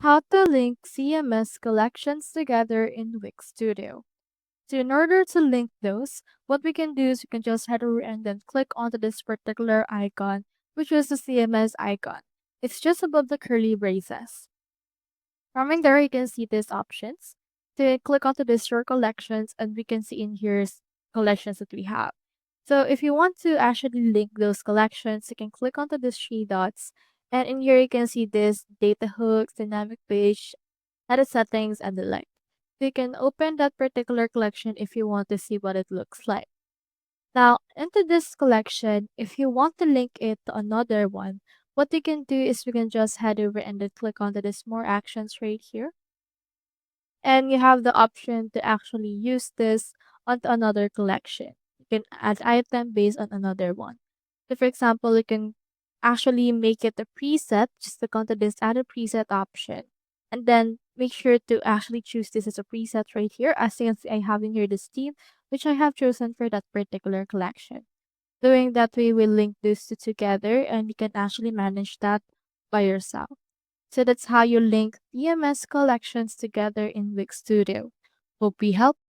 How to link CMS collections together in Wix Studio. So in order to link those, what we can do is we can just head over and then click onto this particular icon, which is the CMS icon. It's just above the curly braces. From in there, you can see these options. To click onto this your collections, and we can see in here's collections that we have. So if you want to actually link those collections, you can click onto these three dots, and in here you can see this data hooks, dynamic page, edit settings, and the like. So you can open that particular collection if you want to see what it looks like. Now, into this collection, if you want to link it to another one, what you can do is we can just head over and then click onto this more actions right here. And you have the option to actually use this onto another collection. You can add item based on another one. So for example, you can actually make it a preset, just click onto this add a preset option. And then make sure to actually choose this as a preset right here. As you can see, I have in here this theme, which I have chosen for that particular collection. Doing that way will link these two together and you can actually manage that by yourself. So that's how you link EMS collections together in Wix Studio. Hope we helped.